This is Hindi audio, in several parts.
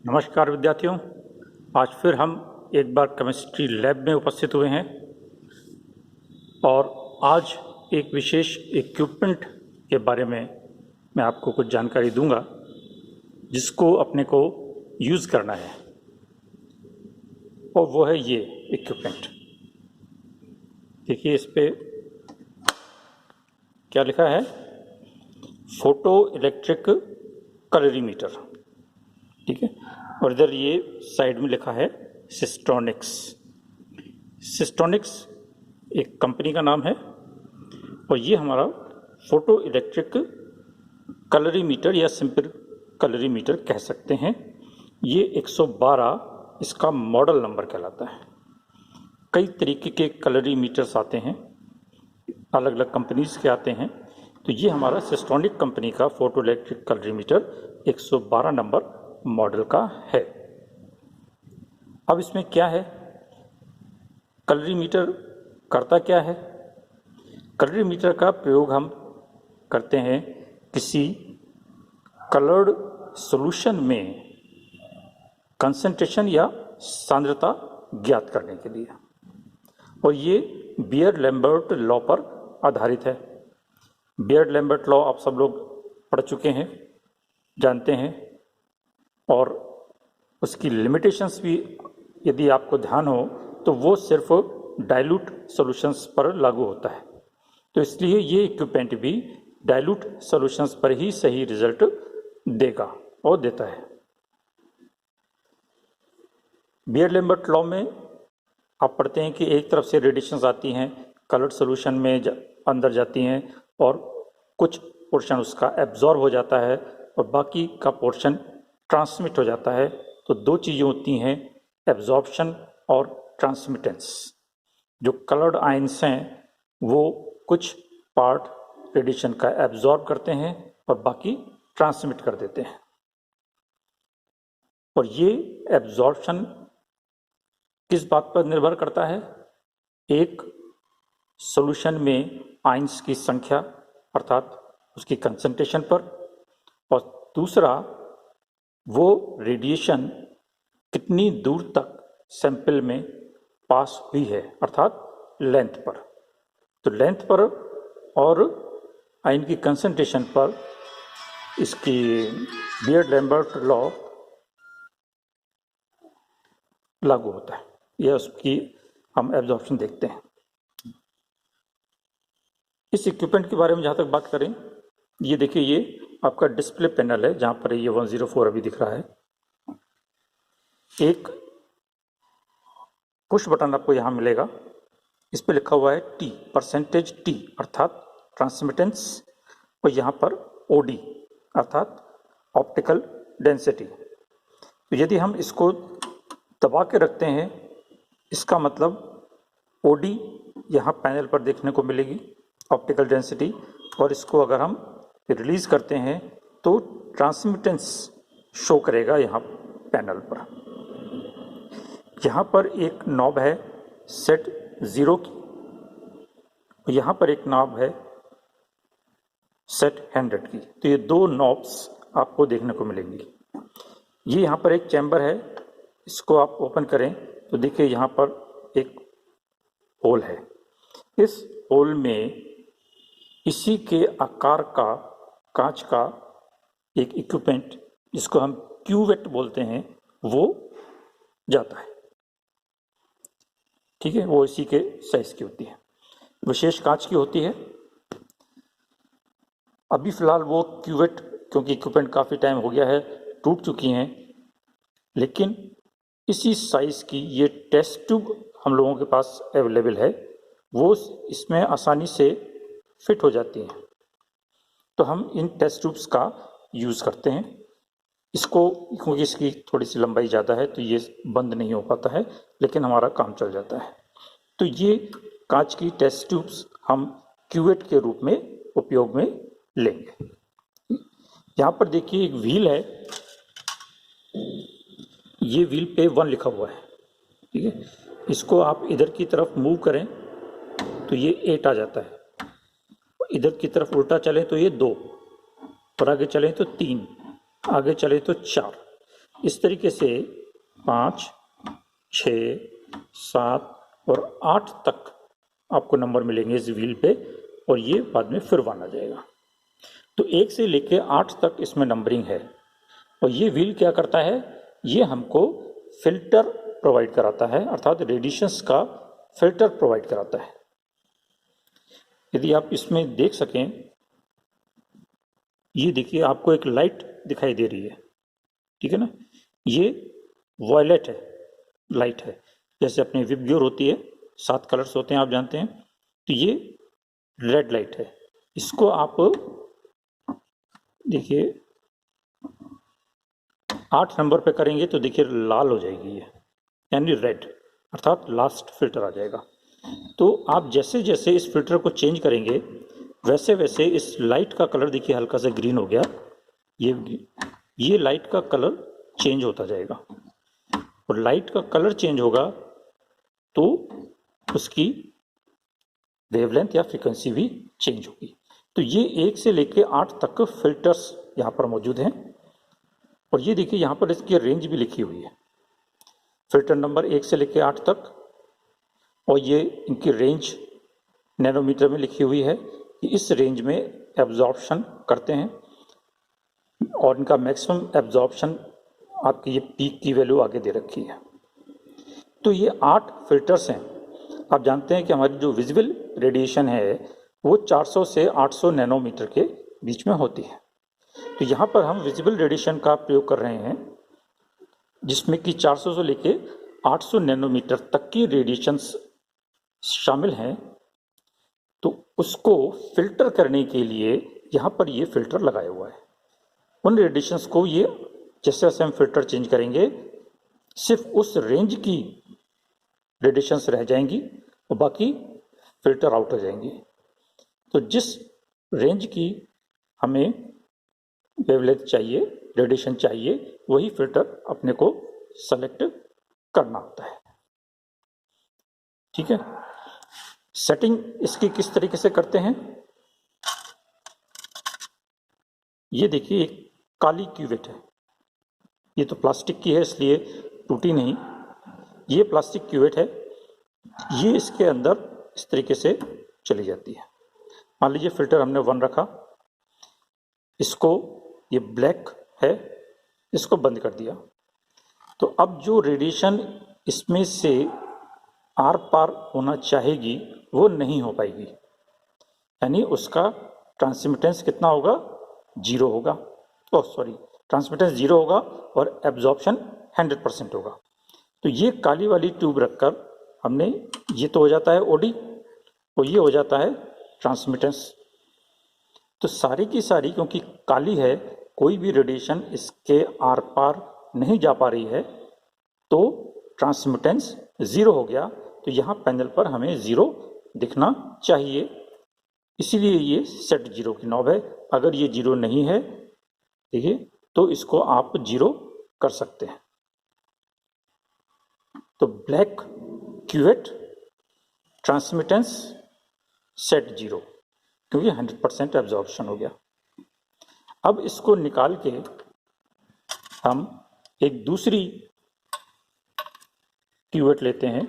नमस्कार विद्यार्थियों। आज फिर हम एक बार केमिस्ट्री लैब में उपस्थित हुए हैं और आज एक विशेष इक्विपमेंट के बारे में मैं आपको कुछ जानकारी दूंगा जिसको अपने को यूज़ करना है, और वो है ये इक्विपमेंट। देखिए इस पे क्या लिखा है, फोटो इलेक्ट्रिक कलरीमीटर। ठीक है, और इधर ये साइड में लिखा है सिस्ट्रॉनिक्स। सिस्ट्रॉनिक्स एक कंपनी का नाम है और ये हमारा फोटो इलेक्ट्रिक कलरीमीटर या सिंपल कलरीमीटर कह सकते हैं। ये 112 इसका मॉडल नंबर कहलाता है। कई तरीके के कलरीमीटर्स आते हैं, अलग अलग कंपनीज के आते हैं। तो ये हमारा सिस्ट्रॉनिक कंपनी का photo electric colorimeter 112 number model का है। अब इसमें क्या है, कलरीमीटर करता क्या है? कलरीमीटर का प्रयोग हम करते हैं किसी कलर्ड सॉल्यूशन में कंसंट्रेशन या सांद्रता ज्ञात करने के लिए, और ये बियर-लैम्बर्ट लॉ पर आधारित है। बियर-लैम्बर्ट लॉ आप सब लोग पढ़ चुके हैं, जानते हैं, और उसकी लिमिटेशंस भी यदि आपको ध्यान हो तो वो सिर्फ डाइल्यूट सॉल्यूशंस पर लागू होता है। तो इसलिए ये इक्विपमेंट भी डाइल्यूट सॉल्यूशंस पर ही सही रिजल्ट देगा और देता है। बियर-लैम्बर्ट लॉ में आप पढ़ते हैं कि एक तरफ से रेडिएशंस आती हैं, कलर्ड सॉल्यूशन में अंदर जाती हैं और कुछ पोर्शन उसका एब्जॉर्ब हो जाता है और बाकी का पोर्शन ट्रांसमिट हो जाता है। तो दो चीज़ें होती हैं, एब्जॉर्प्शन और ट्रांसमिटेंस। जो कलर्ड आयंस हैं वो कुछ पार्ट रेडिएशन का एब्जॉर्ब करते हैं और बाकी ट्रांसमिट कर देते हैं। और ये एब्जॉर्प्शन किस बात पर निर्भर करता है? एक सॉल्यूशन में आयंस की संख्या अर्थात उसकी कंसंट्रेशन पर, और दूसरा वो रेडिएशन कितनी दूर तक सैंपल में पास हुई है अर्थात लेंथ पर। तो लेंथ पर और आयन की कंसंट्रेशन पर इसकी बियर-लैम्बर्ट लॉ लागू होता है, यह उसकी हम एब्जॉर्प्शन देखते हैं। इस इक्विपमेंट के बारे में जहाँ तक बात करें, ये देखिए ये आपका डिस्प्ले पैनल है जहाँ पर ये 104 अभी दिख रहा है। एक पुश बटन आपको यहाँ मिलेगा, इस पर लिखा हुआ है टी, परसेंटेज टी अर्थात ट्रांसमिटेंस, और यहाँ पर ओडी अर्थात ऑप्टिकल डेंसिटी। तो यदि हम इसको दबा के रखते हैं, इसका मतलब ओडी यहाँ पैनल पर देखने को मिलेगी, ऑप्टिकल डेंसिटी, और इसको अगर हम रिलीज करते हैं तो ट्रांसमिटेंस शो करेगा यहाँ पैनल पर। यहाँ पर एक नॉब है सेट 0 की, यहाँ पर एक नॉब है सेट 100 की। तो ये दो नॉब्स आपको देखने को मिलेंगी। ये यहाँ पर एक चैम्बर है, इसको आप ओपन करें तो देखिए यहाँ पर एक होल है। इस होल में इसी के आकार का कांच का एक इक्विपमेंट, जिसको हम क्यूवेट बोलते हैं, वो जाता है। ठीक है, वो इसी के साइज की होती है, विशेष कांच की होती है। अभी फिलहाल वो क्यूवेट, क्योंकि इक्विपमेंट काफ़ी टाइम हो गया है, टूट चुकी हैं, लेकिन इसी साइज की ये टेस्ट ट्यूब हम लोगों के पास अवेलेबल है, वो इसमें आसानी से फिट हो जाती हैं। तो हम इन टेस्ट ट्यूब्स का यूज़ करते हैं। इसको, क्योंकि इसकी थोड़ी सी लंबाई ज़्यादा है तो ये बंद नहीं हो पाता है, लेकिन हमारा काम चल जाता है। तो ये कांच की टेस्ट ट्यूब्स हम क्यूवेट के रूप में उपयोग में लेंगे। यहाँ पर देखिए एक व्हील है, ये व्हील पे 1 लिखा हुआ है। ठीक है, इसको आप इधर की तरफ मूव करें तो ये 8 आ जाता है, इधर की तरफ उल्टा चले तो ये 2, और आगे चले तो 3, आगे चले तो 4। इस तरीके से 5, 6, 7 और 8 तक आपको नंबर मिलेंगे इस व्हील पे, और ये बाद में फिर 1 आ जाएगा। तो 1 से लेके 8 तक इसमें नंबरिंग है। और ये व्हील क्या करता है, ये हमको फिल्टर प्रोवाइड कराता है, अर्थात रेडिएशंस का फिल्टर प्रोवाइड कराता है। यदि आप इसमें देख सकें, ये देखिए आपको एक लाइट दिखाई दे रही है, ठीक है ना, ये वॉयलेट है, लाइट है। जैसे अपनी विबग्योर होती है, 7 कलर्स होते हैं आप जानते हैं, तो ये रेड लाइट है। इसको आप देखिए 8 नंबर पे करेंगे तो देखिए लाल हो जाएगी ये, यानी रेड, अर्थात लास्ट फिल्टर आ जाएगा। तो आप जैसे जैसे इस फिल्टर को चेंज करेंगे वैसे वैसे इस लाइट का कलर देखिए हल्का सा ग्रीन हो गया, ये लाइट का कलर चेंज होता जाएगा, और लाइट का कलर चेंज होगा तो उसकी वेवलेंथ या फ्रीक्वेंसी भी चेंज होगी। तो ये 1 से लेके 8 तक फिल्टर्स यहाँ पर मौजूद हैं, और ये देखिए यहाँ पर इसकी रेंज भी लिखी हुई है, फिल्टर नंबर 1 से लेके 8 तक, और ये इनकी रेंज नैनोमीटर में लिखी हुई है कि इस रेंज में एब्जॉर्प्शन करते हैं, और इनका मैक्सिमम एब्जॉर्प्शन आपकी ये पीक की वैल्यू आगे दे रखी है। तो ये 8 फिल्टर्स हैं। आप जानते हैं कि हमारी जो विजिबल रेडिएशन है वो 400 से 800 नैनोमीटर के बीच में होती है। तो यहाँ पर हम विजिबल रेडिएशन का प्रयोग कर रहे हैं, जिसमें कि 400 से लेके 800 नैनोमीटर तक की रेडिएशंस शामिल हैं। तो उसको फिल्टर करने के लिए यहाँ पर ये फिल्टर लगाया हुआ है। उन रेडिएशंस को ये जैसे जैसे हम फिल्टर चेंज करेंगे सिर्फ उस रेंज की रेडिएशंस रह जाएंगी और बाकी फिल्टर आउट हो जाएंगी। तो जिस रेंज की हमें वेवलेंथ चाहिए, रेडिएशन चाहिए, वही फिल्टर अपने को सेलेक्ट करना होता है, ठीक है। सेटिंग इसकी किस तरीके से करते हैं, ये देखिए एक काली क्यूवेट है, ये तो प्लास्टिक की है इसलिए टूटी नहीं, ये प्लास्टिक क्यूवेट है, ये इसके अंदर इस तरीके से चली जाती है। मान लीजिए फिल्टर हमने 1 रखा, इसको ये ब्लैक है, इसको बंद कर दिया, तो अब जो रेडिएशन इसमें से आर पार होना चाहेगी वो नहीं हो पाएगी, यानी उसका ट्रांसमिटेंस कितना होगा, 0 होगा। ट्रांसमिटेंस 0 होगा और एब्जॉर्प्शन 100% होगा। तो ये काली वाली ट्यूब रखकर हमने, ये तो हो जाता है ओडी और ये हो जाता है ट्रांसमिटेंस। तो सारी की सारी क्योंकि काली है, कोई भी रेडिएशन इसके आर पार नहीं जा पा रही है, तो ट्रांसमिटेंस 0 हो गया। तो यहाँ पैनल पर हमें 0 दिखना चाहिए, इसीलिए ये सेट 0 की नॉब है। अगर ये 0 नहीं है, देखिए, तो इसको आप 0 कर सकते हैं। तो ब्लैक क्यूवेट, ट्रांसमिटेंस सेट 0, क्योंकि 100% एब्जॉर्प्शन हो गया। अब इसको निकाल के हम एक दूसरी क्यूवेट लेते हैं,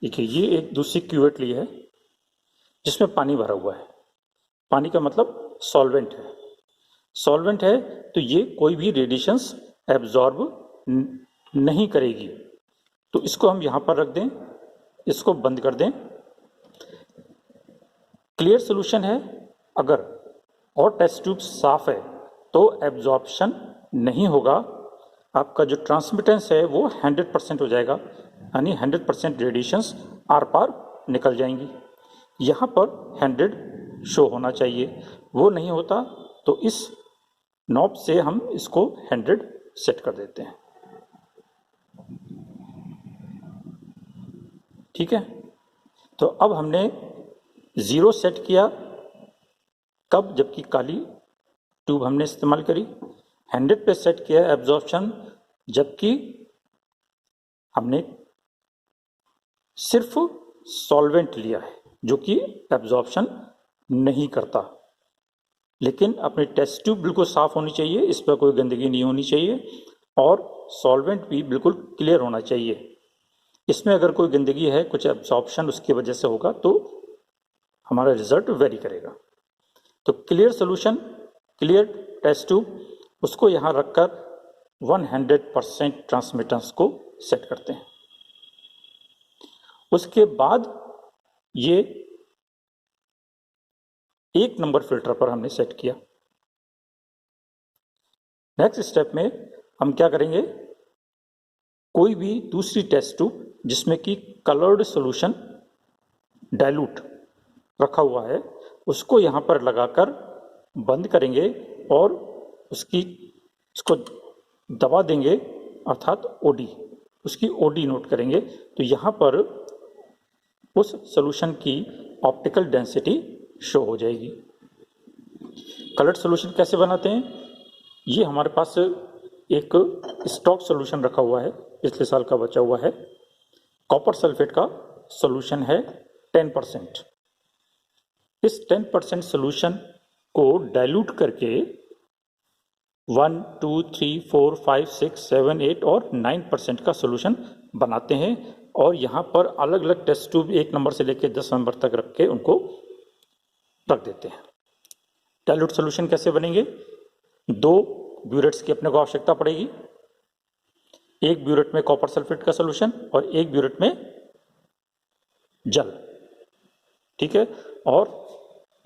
देखिए ये एक दूसरी क्यूवेट ली है जिसमें पानी भरा हुआ है। पानी का मतलब सॉल्वेंट है। सॉल्वेंट है तो ये कोई भी रेडिएशंस एब्जॉर्ब नहीं करेगी। तो इसको हम यहाँ पर रख दें, इसको बंद कर दें। क्लियर सोल्यूशन है। अगर और टेस्ट ट्यूब साफ है तो एब्जॉर्प्शन नहीं होगा, आपका जो ट्रांसमिटेंस है वो 100% हो जाएगा, यानी 100% रेडिएशंस आर पार निकल जाएंगी। यहाँ पर 100 शो होना चाहिए, वो नहीं होता तो इस नॉब से हम इसको 100 सेट कर देते हैं, ठीक है। तो अब हमने 0 सेट किया, कब, जबकि काली ट्यूब हमने इस्तेमाल करी। 100 पे सेट किया एब्जॉर्प्शन, जबकि हमने सिर्फ सॉल्वेंट लिया है जो कि एब्जॉर्प्शन नहीं करता, लेकिन अपनी टेस्ट ट्यूब बिल्कुल साफ होनी चाहिए, इस पर कोई गंदगी नहीं होनी चाहिए और सॉल्वेंट भी बिल्कुल क्लियर होना चाहिए। इसमें अगर कोई गंदगी है, कुछ एब्जॉर्प्शन उसकी वजह से होगा तो हमारा रिजल्ट वेरी करेगा। तो clear solution, clear test tube, उसको यहाँ रखकर 100% ट्रांसमिटेंस को सेट करते हैं। उसके बाद ये 1 नंबर फिल्टर पर हमने सेट किया। नेक्स्ट स्टेप में हम क्या करेंगे, कोई भी दूसरी टेस्ट ट्यूब जिसमें कि कलर्ड सॉल्यूशन डाइल्यूट रखा हुआ है उसको यहाँ पर लगाकर बंद करेंगे और उसको दबा देंगे, अर्थात ओडी, उसकी ओडी नोट करेंगे। तो यहाँ पर उस सॉल्यूशन की ऑप्टिकल डेंसिटी शो हो जाएगी। कलर्ड सॉल्यूशन कैसे बनाते हैं, ये हमारे पास एक स्टॉक सॉल्यूशन रखा हुआ है, पिछले साल का बचा हुआ है। कॉपर सल्फेट का सॉल्यूशन है 10%। इस 10% सॉल्यूशन को डाइल्यूट करके 1, 2, 3, 4, 5, 6, 7, 8 और 9% का सॉल्यूशन बनाते हैं और यहाँ पर अलग अलग टेस्ट ट्यूब 1 नंबर से लेकर 10 नंबर तक रख के उनको रख देते हैं। डाइल्यूट सॉल्यूशन कैसे बनेंगे, 2 ब्यूरेट्स की अपने को आवश्यकता पड़ेगी। 1 ब्यूरेट में कॉपर सल्फेट का सॉल्यूशन और 1 ब्यूरेट में जल, ठीक है। और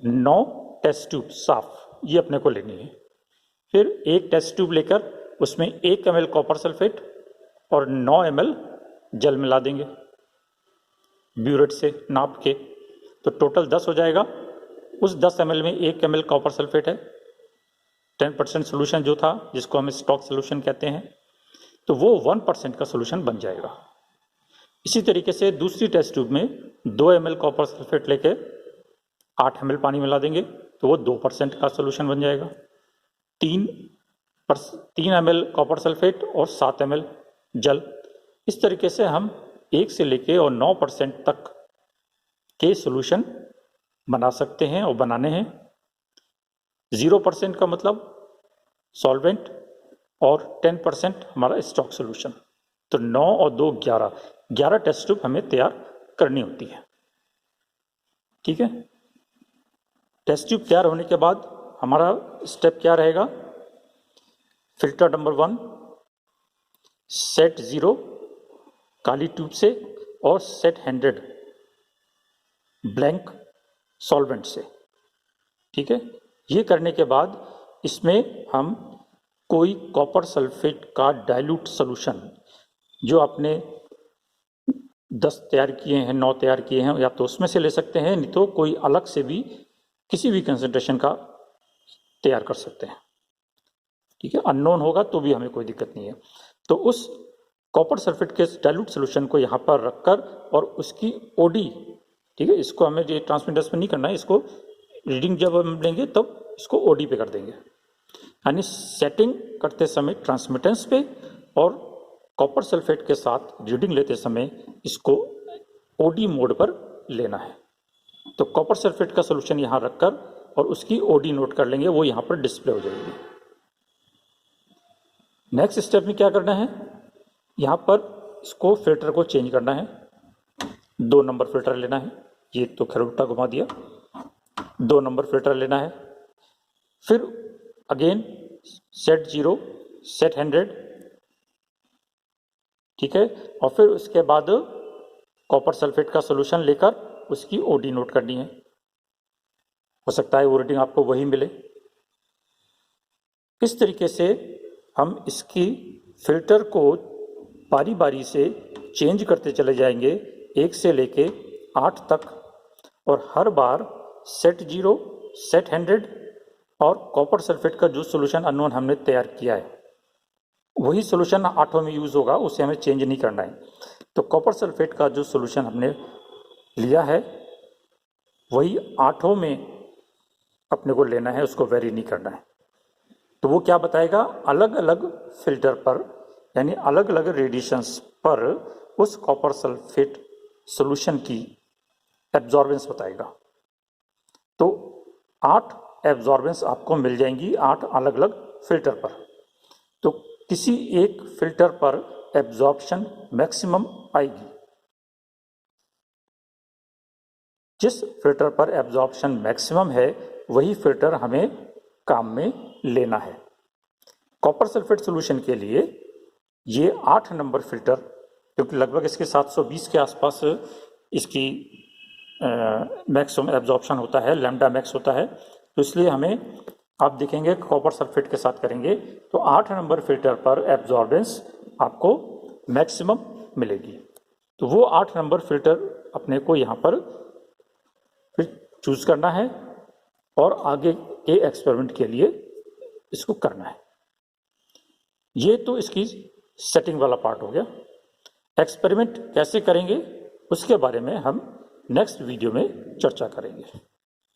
9 टेस्ट ट्यूब साफ ये अपने को लेनी है। फिर 1 टेस्ट ट्यूब लेकर उसमें 1 ml कॉपर सल्फेट और 9 ml जल मिला देंगे ब्यूरेट से नाप के, तो टोटल 10 हो जाएगा। उस 10 ml में 1 ml कॉपर सल्फेट है, 10% सोल्यूशन जो था जिसको हम स्टॉक सोल्यूशन कहते हैं, तो वो 1% का सोल्यूशन बन जाएगा। इसी तरीके से दूसरी टेस्ट ट्यूब में 2 ml कॉपर सल्फेट लेके 8 ml पानी मिला देंगे तो वो 2% का सोल्यूशन बन जाएगा। 3 ml कॉपर सल्फेट और 7 ml जल, इस तरीके से हम 1 से लेके और 9% तक के सोल्यूशन बना सकते हैं और बनाने हैं। 0% का मतलब सॉल्वेंट और 10% हमारा स्टॉक सोल्यूशन। तो 9 और 2 11 टेस्ट ट्यूब हमें तैयार करनी होती है, ठीक है। टेस्ट ट्यूब तैयार होने के बाद हमारा स्टेप क्या रहेगा, फिल्टर नंबर 1 सेट 0 काली ट्यूब से और सेट 100 ब्लैंक सॉल्वेंट से, ठीक है। ये करने के बाद इसमें हम कोई कॉपर सल्फेट का डाइल्यूट सॉल्यूशन जो आपने 10 तैयार किए हैं, 9 तैयार किए हैं, या तो उसमें से ले सकते हैं, नहीं तो कोई अलग से भी किसी भी कंसंट्रेशन का तैयार कर सकते हैं, ठीक है। अननोन होगा तो भी हमें कोई दिक्कत नहीं है। तो उस कॉपर सल्फेट के डाइल्यूट सॉल्यूशन को यहाँ पर रखकर और उसकी ओडी, ठीक है, इसको हमें ये ट्रांसमिटेंस में नहीं करना है, इसको रीडिंग जब हम लेंगे तब इसको ओडी पे कर देंगे, यानी सेटिंग करते समय ट्रांसमिटेंस पे और कॉपर सल्फेट के साथ रीडिंग लेते समय इसको ओडी मोड पर लेना है। तो कॉपर सल्फेट का सॉल्यूशन यहाँ रखकर और उसकी ओडी नोट कर लेंगे, वो यहाँ पर डिस्प्ले हो जाएगी। नेक्स्ट स्टेप में क्या करना है, यहाँ पर इसको फिल्टर को चेंज करना है। 2 नंबर फिल्टर लेना है, ये तो खैर उल्टा घुमा दिया। 2 नंबर फिल्टर लेना है, फिर अगेन सेट 0 सेट 100, ठीक है। और फिर उसके बाद कॉपर सल्फेट का सॉल्यूशन लेकर उसकी ओडी नोट करनी है। हो सकता है वो रीडिंग आपको वही मिले। इस तरीके से हम इसकी फिल्टर को बारी बारी से चेंज करते चले जाएंगे 1 से लेके 8 तक, और हर बार सेट 0 सेट 100 और कॉपर सल्फेट का जो सॉल्यूशन अननोन हमने तैयार किया है वही सॉल्यूशन 8 में यूज़ होगा, उसे हमें चेंज नहीं करना है। तो कॉपर सल्फेट का जो सॉल्यूशन हमने लिया है वही 8 में अपने को लेना है, उसको वेरी नहीं करना है। तो वो क्या बताएगा, अलग अलग फिल्टर पर यानी अलग अलग रेडिएशंस पर उस कॉपर सल्फेट सॉल्यूशन की एब्जॉर्बेंस बताएगा। तो 8 एब्जॉर्बेंस आपको मिल जाएंगी 8 अलग अलग फिल्टर पर। तो किसी एक फिल्टर पर एब्जॉर्प्शन मैक्सिमम आएगी। जिस फिल्टर पर एब्जॉर्प्शन मैक्सिमम है वही फिल्टर हमें काम में लेना है। कॉपर सल्फेट सॉल्यूशन के लिए ये 8 नंबर फिल्टर, क्योंकि लगभग इसके 720 के आसपास इसकी मैक्सिमम एब्जॉर्प्शन होता है, लैम्डा मैक्स होता है, तो इसलिए हमें आप देखेंगे कॉपर सल्फेट के साथ करेंगे तो 8 नंबर फिल्टर पर एब्जॉर्बेंस आपको मैक्सिमम मिलेगी। तो वो 8 नंबर फिल्टर अपने को यहाँ पर फिर चूज करना है और आगे के एक्सपेरिमेंट के लिए इसको करना है। ये तो इसकी सेटिंग वाला पार्ट हो गया। एक्सपेरिमेंट कैसे करेंगे उसके बारे में हम नेक्स्ट वीडियो में चर्चा करेंगे।